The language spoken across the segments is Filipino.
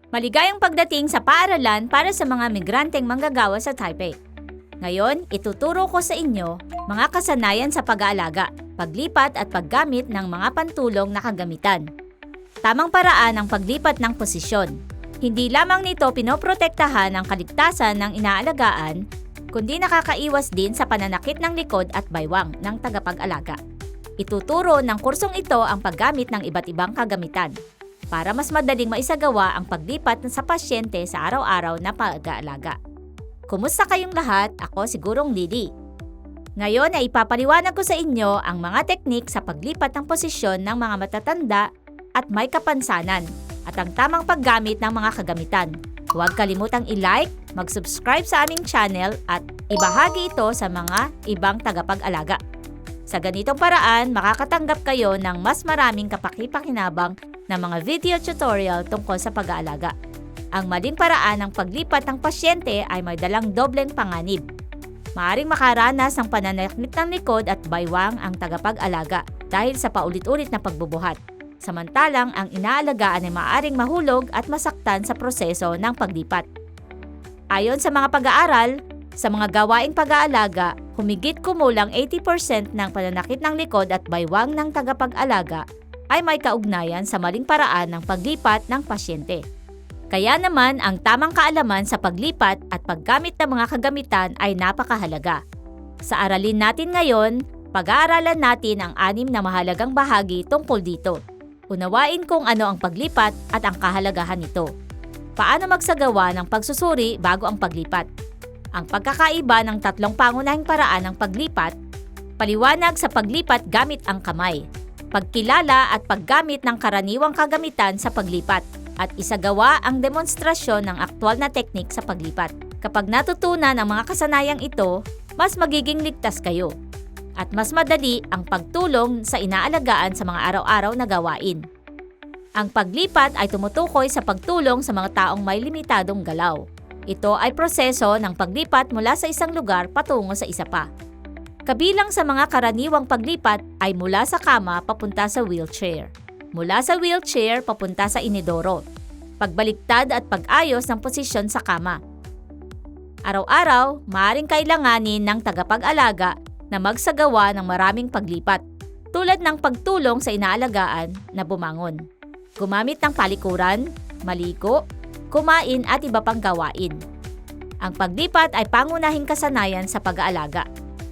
Maligayang pagdating sa paaralan para sa mga migranteng manggagawa sa Taipei. Ngayon, ituturo ko sa inyo mga kasanayan sa pag-aalaga, paglipat at paggamit ng mga pantulong na kagamitan. Tamang paraan ang paglipat ng posisyon. Hindi lamang nito pinoprotektahan ang kaligtasan ng inaalagaan, kundi nakakaiwas din sa pananakit ng likod at baywang ng tagapag-alaga. Ituturo ng kursong ito ang paggamit ng iba't ibang kagamitan para mas madaling maisagawa ang paglipat sa pasyente sa araw-araw na pag-aalaga. Kumusta kayong lahat? Ako sigurong Lily. Ngayon ay ipapaliwanag ko sa inyo ang mga teknik sa paglipat ng posisyon ng mga matatanda at may kapansanan at ang tamang paggamit ng mga kagamitan. Huwag kalimutang i-like, mag-subscribe sa aming channel at ibahagi ito sa mga ibang tagapag-alaga. Sa ganitong paraan, makakatanggap kayo ng mas maraming kapaki-pakinabang na mga video tutorial tungkol sa pag-aalaga. Ang maling paraan ng paglipat ng pasyente ay may dalang dobleng panganib. Maaring makaranas ng pananakit ng likod at baywang ang tagapag-alaga dahil sa paulit-ulit na pagbubuhat. Samantalang ang inaalagaan ay maaaring mahulog at masaktan sa proseso ng paglipat. Ayon sa mga pag-aaral, sa mga gawaing pag-aalaga, humigit kumulang 80% ng pananakit ng likod at baywang ng tagapag-alaga ay may kaugnayan sa maling paraan ng paglipat ng pasyente. Kaya naman ang tamang kaalaman sa paglipat at paggamit ng mga kagamitan ay napakahalaga. Sa aralin natin ngayon, pag-aaralan natin ang 6 na mahalagang bahagi tungkol dito. Unawain kung ano ang paglipat at ang kahalagahan nito. Paano magsagawa ng pagsusuri bago ang paglipat? Ang pagkakaiba ng 3 pangunahing paraan ng paglipat, paliwanag sa paglipat gamit ang kamay, pagkilala at paggamit ng karaniwang kagamitan sa paglipat, at isagawa ang demonstrasyon ng aktwal na teknik sa paglipat. Kapag natutunan ang mga kasanayang ito, mas magiging ligtas kayo at mas madali ang pagtulong sa inaalagaan sa mga araw-araw na gawain. Ang paglipat ay tumutukoy sa pagtulong sa mga taong may limitadong galaw. Ito ay proseso ng paglipat mula sa isang lugar patungo sa isa pa. Kabilang sa mga karaniwang paglipat ay mula sa kama papunta sa wheelchair, mula sa wheelchair papunta sa inidoro, pagbaliktad at pag-ayos ng posisyon sa kama. Araw-araw, maaaring kailanganin ng tagapag-alaga na magsagawa ng maraming paglipat, tulad ng pagtulong sa inaalagaan na bumangon, gumamit ng palikuran, maligo, kumain at iba pang gawain. Ang paglipat ay pangunahing kasanayan sa pag-aalaga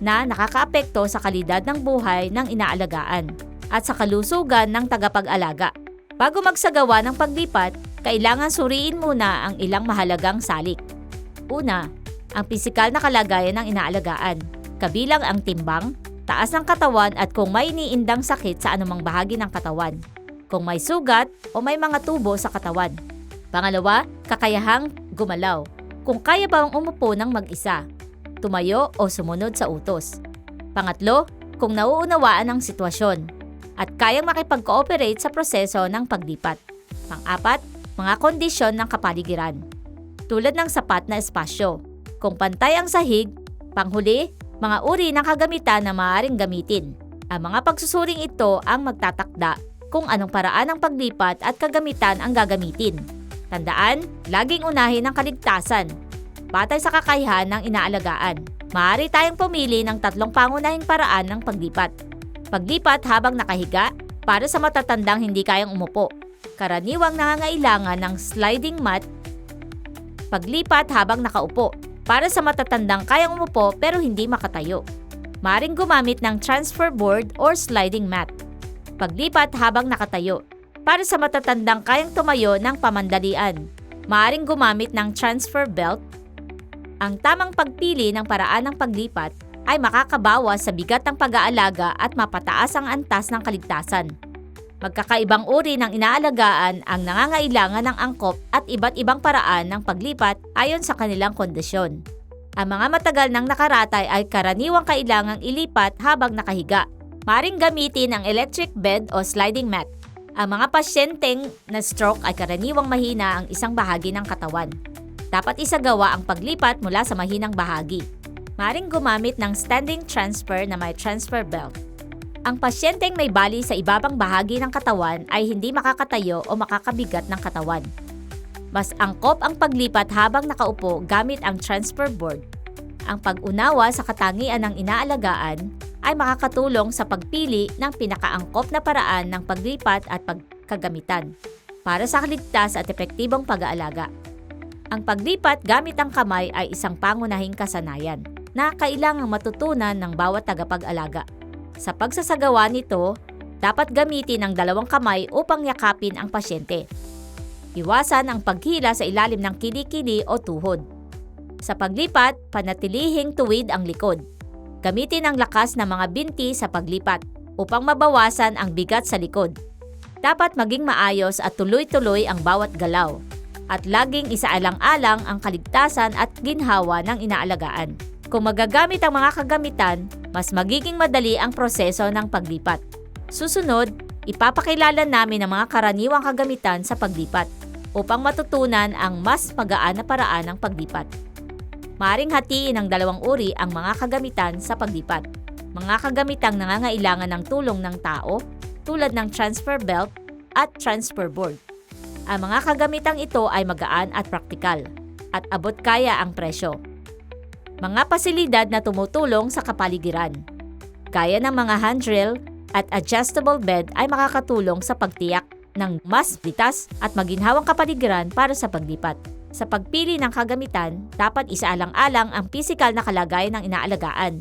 na nakakaapekto sa kalidad ng buhay ng inaalagaan at sa kalusugan ng tagapag-alaga. Bago magsagawa ng paglipat, kailangan suriin muna ang ilang mahalagang salik. Una, ang pisikal na kalagayan ng inaalagaan, kabilang ang timbang, taas ng katawan at kung may iniindang sakit sa anumang bahagi ng katawan, kung may sugat o may mga tubo sa katawan. Pangalawa, kakayahang gumalaw, kung kaya bang umupo ng mag-isa, tumayo o sumunod sa utos. Pangatlo, kung nauunawaan ang sitwasyon at kayang makipag-cooperate sa proseso ng paglipat. Pang-apat, mga kondisyon ng kapaligiran, tulad ng sapat na espasyo, kung pantay ang sahig. Panghuli, mga uri ng kagamitan na maaaring gamitin. Ang mga pagsusuring ito ang magtatakda kung anong paraan ng paglipat at kagamitan ang gagamitin. Tandaan, laging unahin ang kaligtasan, batay sa kakayahan ng inaalagaan. Maaari tayong pumili ng 3 pangunahing paraan ng paglipat. Paglipat habang nakahiga, para sa matatandang hindi kayang umupo. Karaniwang nangangailangan ng sliding mat. Paglipat habang nakaupo, para sa matatandang kayang umupo pero hindi makatayo. Maaring gumamit ng transfer board or sliding mat. Paglipat habang nakatayo, para sa matatandang kayang tumayo ng pamandalian. Maaring gumamit ng transfer belt. Ang tamang pagpili ng paraan ng paglipat ay makakabawas sa bigat ng pag-aalaga at mapataas ang antas ng kaligtasan. Magkakaibang uri ng inaalagaan ang nangangailangan ng angkop at iba't ibang paraan ng paglipat ayon sa kanilang kondisyon. Ang mga matagal ng nakaratay ay karaniwang kailangang ilipat habang nakahiga. Maaring gamitin ang electric bed o sliding mat. Ang mga pasyenteng na stroke ay karaniwang mahina ang isang bahagi ng katawan. Dapat isagawa ang paglipat mula sa mahinang bahagi. Maaring gumamit ng standing transfer na may transfer belt. Ang pasyenteng may bali sa ibabang bahagi ng katawan ay hindi makakatayo o makakabigat ng katawan. Mas angkop ang paglipat habang nakaupo gamit ang transfer board. Ang pag-unawa sa katangian ng inaalagaan ay makakatulong sa pagpili ng pinakaangkop na paraan ng paglipat at pagkagamitan para sa ligtas at epektibong pag-aalaga. Ang paglipat gamit ang kamay ay isang pangunahing kasanayan na kailangang matutunan ng bawat tagapag-alaga. Sa pagsasagawa nito, dapat gamitin ang dalawang kamay upang yakapin ang pasyente. Iwasan ang paghila sa ilalim ng kilikili o tuhod. Sa paglipat, panatilihing tuwid ang likod. Gamitin ang lakas ng mga binti sa paglipat upang mabawasan ang bigat sa likod. Dapat maging maayos at tuloy-tuloy ang bawat galaw at laging isaalang-alang ang kaligtasan at ginhawa ng inaalagaan. Kung magagamit ang mga kagamitan, mas magiging madali ang proseso ng paglipat. Susunod, ipapakilala namin ang mga karaniwang kagamitan sa paglipat upang matutunan ang mas magaan na paraan ng paglipat. Maaring hatiin ng dalawang uri ang mga kagamitan sa paglipat. Mga kagamitang nangangailangan ng tulong ng tao tulad ng transfer belt at transfer board. Ang mga kagamitang ito ay magaan at praktikal at abot kaya ang presyo. Mga pasilidad na tumutulong sa kapaligiran, gaya ng mga handrail at adjustable bed ay makakatulong sa pagtiyak ng mas litas at maginhawang kapaligiran para sa paglipat. Sa pagpili ng kagamitan, dapat isaalang-alang ang pisikal na kalagayan ng inaalagaan,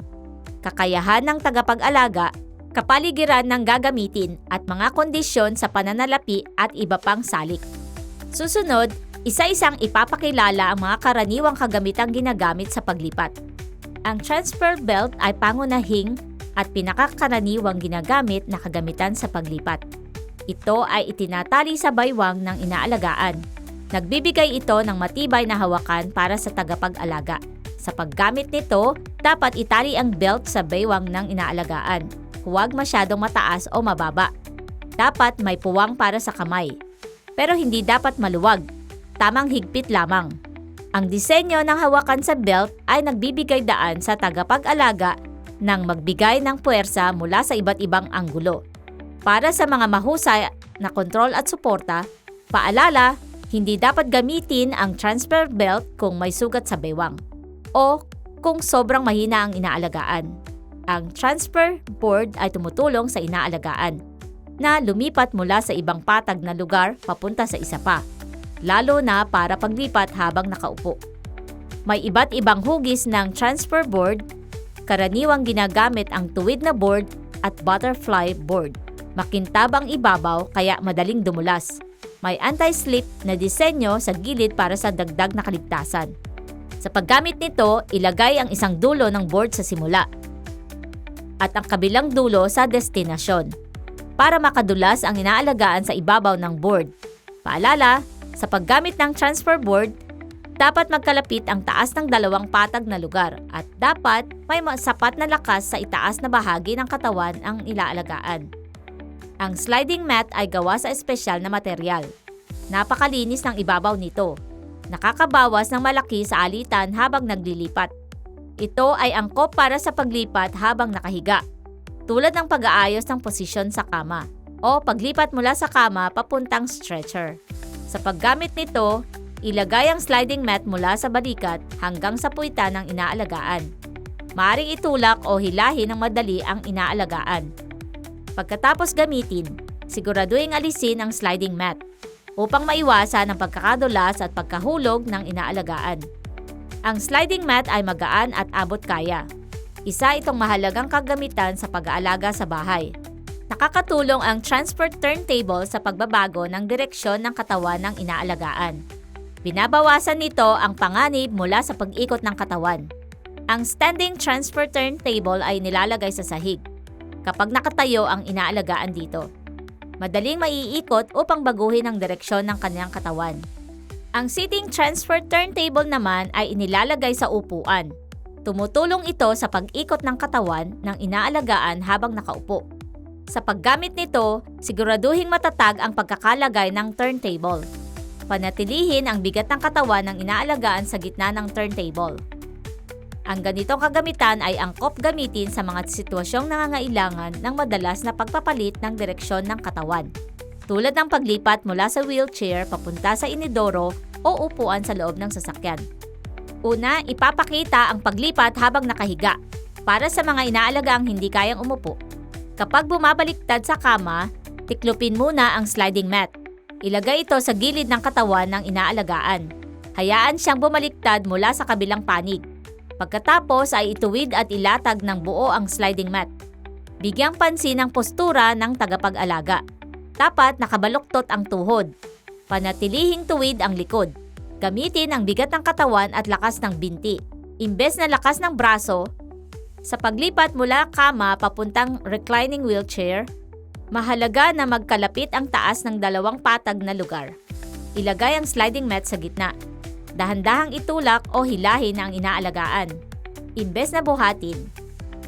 kakayahan ng tagapag-alaga, kapaligiran ng gagamitin at mga kondisyon sa pananalapi at iba pang salik. Susunod, isa-isang ipapakilala ang mga karaniwang kagamitang ginagamit sa paglipat. Ang transfer belt ay pangunahing at pinakakaraniwang ginagamit na kagamitan sa paglipat. Ito ay itinatali sa baywang ng inaalagaan. Nagbibigay ito ng matibay na hawakan para sa tagapag-alaga. Sa paggamit nito, dapat itali ang belt sa baywang ng inaalagaan. Huwag masyadong mataas o mababa. Dapat may puwang para sa kamay. Pero hindi dapat maluwag. Tamang higpit lamang. Ang disenyo ng hawakan sa belt ay nagbibigay daan sa tagapag-alaga ng magbigay ng puwersa mula sa iba't ibang anggulo. Para sa mga mahusay na kontrol at suporta, paalala, hindi dapat gamitin ang transfer belt kung may sugat sa baywang o kung sobrang mahina ang inaalagaan. Ang transfer board ay tumutulong sa inaalagaan na lumipat mula sa ibang patag na lugar papunta sa isa pa, lalo na para paglipat habang nakaupo. May iba't ibang hugis ng transfer board, karaniwang ginagamit ang tuwid na board at butterfly board. Makintab ang ibabaw kaya madaling dumulas. May anti-slip na disenyo sa gilid para sa dagdag na kaligtasan. Sa paggamit nito, ilagay ang isang dulo ng board sa simula at ang kabilang dulo sa destinasyon para makadulas ang inaalagaan sa ibabaw ng board. Paalala, sa paggamit ng transfer board, dapat magkalapit ang taas ng dalawang patag na lugar at dapat may sapat na lakas sa itaas na bahagi ng katawan ang ilaalagaan. Ang sliding mat ay gawa sa espesyal na material. Napakalinis ng ibabaw nito. Nakakabawas ng malaki sa alitan habang naglilipat. Ito ay angkop para sa paglipat habang nakahiga, tulad ng pag-aayos ng posisyon sa kama o paglipat mula sa kama papuntang stretcher. Sa paggamit nito, ilagay ang sliding mat mula sa balikat hanggang sa puwitan ng inaalagaan. Maaaring itulak o hilahin ng madali ang inaalagaan. Pagkatapos gamitin, siguraduhin alisin ang sliding mat upang maiwasan ang pagkakadulas at pagkahulog ng inaalagaan. Ang sliding mat ay magaan at abot kaya. Isa itong mahalagang kagamitan sa pag-aalaga sa bahay. Nakakatulong ang transfer turntable sa pagbabago ng direksyon ng katawan ng inaalagaan. Binabawasan nito ang panganib mula sa pag-ikot ng katawan. Ang standing transfer turntable ay nilalagay sa sahig kapag nakatayo ang inaalagaan dito. Madaling maiikot upang baguhin ang direksyon ng kanyang katawan. Ang sitting transfer turntable naman ay inilalagay sa upuan. Tumutulong ito sa pag-ikot ng katawan ng inaalagaan habang nakaupo. Sa paggamit nito, siguraduhing matatag ang pagkakalagay ng turntable. Panatilihin ang bigat ng katawan ng inaalagaan sa gitna ng turntable. Ang ganitong kagamitan ay angkop gamitin sa mga sitwasyong nangangailangan ng madalas na pagpapalit ng direksyon ng katawan, tulad ng paglipat mula sa wheelchair papunta sa inidoro o upuan sa loob ng sasakyan. Una, ipapakita ang paglipat habang nakahiga para sa mga inaalagaang hindi kayang umupo. Kapag bumabaliktad sa kama, tiklopin muna ang sliding mat. Ilagay ito sa gilid ng katawan ng inaalagaan. Hayaan siyang bumaliktad mula sa kabilang panig. Pagkatapos ay ituwid at ilatag ng buo ang sliding mat. Bigyang pansin ang postura ng tagapag-alaga. Dapat nakabaluktot ang tuhod. Panatilihing tuwid ang likod. Gamitin ang bigat ng katawan at lakas ng binti. Imbes na lakas ng braso, sa paglipat mula kama papuntang reclining wheelchair, mahalaga na magkalapit ang taas ng dalawang patag na lugar. Ilagay ang sliding mat sa gitna. Dahan-dahang itulak o hilahin ang inaalagaan. Imbes na buhatin,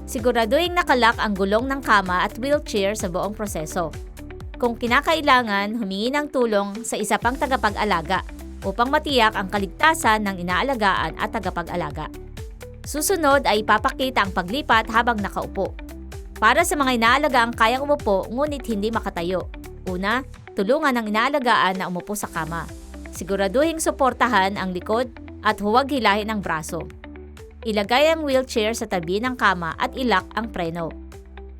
siguraduhin nakalak ang gulong ng kama at wheelchair sa buong proseso. Kung kinakailangan, humingi ng tulong sa isa pang tagapag-alaga upang matiyak ang kaligtasan ng inaalagaan at tagapag-alaga. Susunod ay ipapakita ang paglipat habang nakaupo. Para sa mga inaalagaang kayang umupo ngunit hindi makatayo. Una, tulungan ang inaalagaan na umupo sa kama. Siguraduhing suportahan ang likod at huwag hilahin ang braso. Ilagay ang wheelchair sa tabi ng kama at ilak ang preno.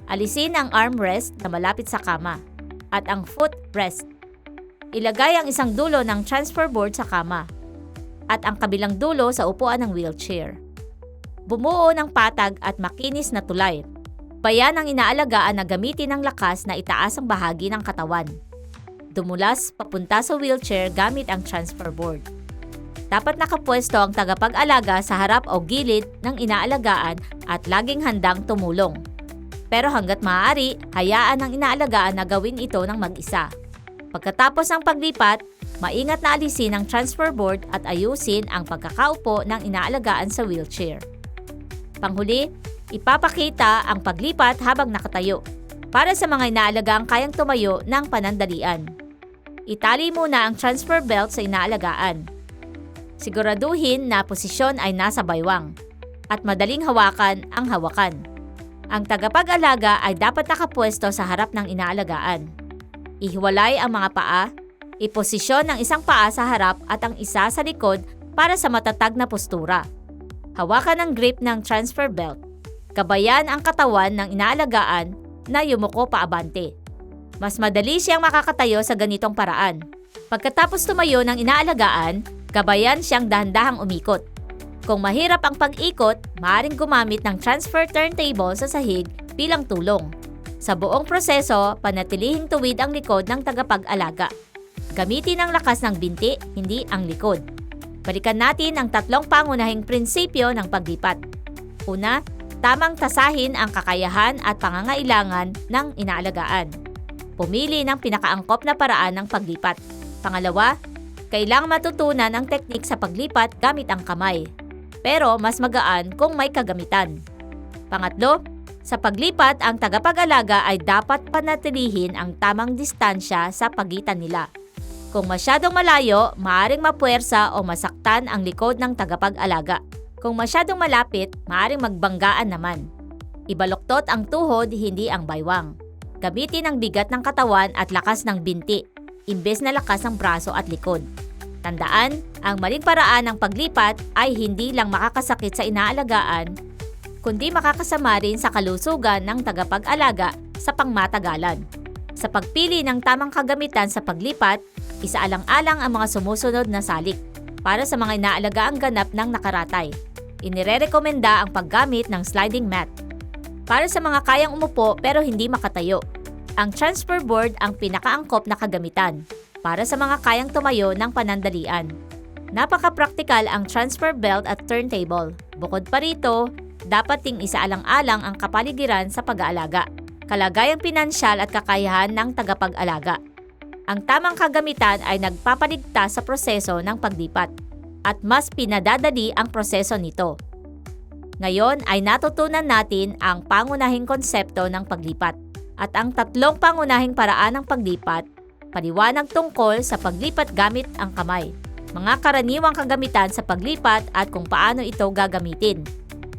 Alisin ang armrest na malapit sa kama at ang footrest. Ilagay ang isang dulo ng transfer board sa kama at ang kabilang dulo sa upuan ng wheelchair. Bumuo ng patag at makinis na tulay. Bayan ang inaalagaan na gamitin ng lakas na itaas ang bahagi ng katawan. Dumulas papunta sa wheelchair gamit ang transfer board. Dapat nakapwesto ang tagapag-alaga sa harap o gilid ng inaalagaan at laging handang tumulong. Pero hanggat maaari, hayaan ang inaalagaan na gawin ito ng mag-isa. Pagkatapos ng paglipat, maingat na alisin ang transfer board at ayusin ang pagkakaupo ng inaalagaan sa wheelchair. Panghuli, ipapakita ang paglipat habang nakatayo para sa mga inaalagaang kayang tumayo ng panandalian. Itali muna ang transfer belt sa inaalagaan. Siguraduhin na posisyon ay nasa baywang at madaling hawakan ang hawakan. Ang tagapag-alaga ay dapat nakapwesto sa harap ng inaalagaan. Ihiwalay ang mga paa, iposisyon ang isang paa sa harap at ang isa sa likod para sa matatag na postura. Hawakan ang grip ng transfer belt. Gabayan ang katawan ng inaalagaan na yumuko paabante. Mas madali siyang makakatayo sa ganitong paraan. Pagkatapos tumayo ng inaalagaan, gabayan siyang dahan-dahang umikot. Kung mahirap ang pag-ikot, maaaring gumamit ng transfer turntable sa sahig bilang tulong. Sa buong proseso, panatilihing tuwid ang likod ng tagapag-alaga. Gamitin ang lakas ng binti, hindi ang likod. Balikan natin ang tatlong pangunahing prinsipyo ng paglipat. Una, tamang tasahin ang kakayahan at pangangailangan ng inaalagaan. Pumili ng pinakaangkop na paraan ng paglipat. Pangalawa, kailangang matutunan ang teknik sa paglipat gamit ang kamay. Pero mas magaan kung may kagamitan. Pangatlo, sa paglipat ang tagapag-alaga ay dapat panatilihin ang tamang distansya sa pagitan nila. Kung masyadong malayo, maaaring mapuwersa o masaktan ang likod ng tagapag-alaga. Kung masyadong malapit, maaaring magbanggaan naman. Ibaluktot ang tuhod, hindi ang baywang. Gamitin ang bigat ng katawan at lakas ng binti, imbes na lakas ng braso at likod. Tandaan, ang maling paraan ng paglipat ay hindi lang makakasakit sa inaalagaan, kundi makakasama rin sa kalusugan ng tagapag-alaga sa pangmatagalan. Sa pagpili ng tamang kagamitan sa paglipat, isaalang-alang ang mga sumusunod na salik para sa mga inaalagaang ganap ng nakaratay. Inirerekomenda ang paggamit ng sliding mat. Para sa mga kayang umupo pero hindi makatayo, ang transfer board ang pinakaangkop na kagamitan para sa mga kayang tumayo ng panandalian. Napaka-praktikal ang transfer belt at turntable. Bukod pa rito, dapat ding isaalang-alang ang kapaligiran sa pag-aalaga, kalagayang pinansyal at kakayahan ng tagapag-alaga. Ang tamang kagamitan ay nagpapaligtas sa proseso ng paglipat at mas pinadadali ang proseso nito. Ngayon ay natutunan natin ang pangunahing konsepto ng paglipat at ang tatlong pangunahing paraan ng paglipat, paliwanag tungkol sa paglipat gamit ang kamay, mga karaniwang kagamitan sa paglipat at kung paano ito gagamitin.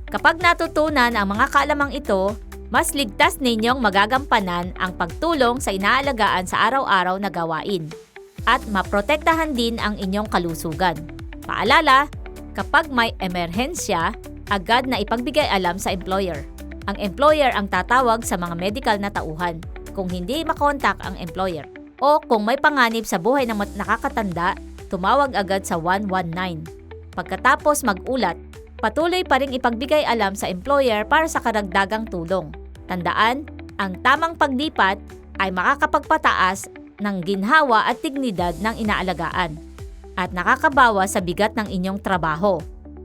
Kapag natutunan ang mga kaalamang ito, mas ligtas ninyong magagampanan ang pagtulong sa inaalagaan sa araw-araw na gawain. at maprotektahan din ang inyong kalusugan. Paalala, kapag may emerhensya, agad na ipagbigay alam sa employer. Ang employer ang tatawag sa mga medical na tauhan kung hindi makontak ang employer. O kung may panganib sa buhay ng nakakatanda, tumawag agad sa 119. Pagkatapos mag-ulat, patuloy pa ring ipagbigay alam sa employer para sa karagdagang tulong. Tandaan, ang tamang paglipat ay makakapagpataas ng ginhawa at dignidad ng inaalagaan at nakakabawas sa bigat ng inyong trabaho.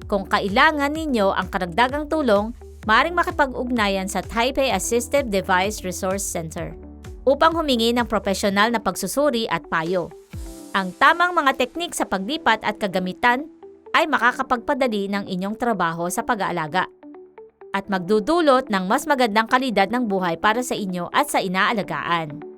Kung kailangan ninyo ang karagdagang tulong, maaaring makipag-ugnayan sa Taipei Assistive Device Resource Center upang humingi ng propesyonal na pagsusuri at payo. Ang tamang mga teknik sa paglipat at kagamitan ay makakapagpadali ng inyong trabaho sa pag-aalaga at magdudulot ng mas magandang kalidad ng buhay para sa inyo at sa inaalagaan.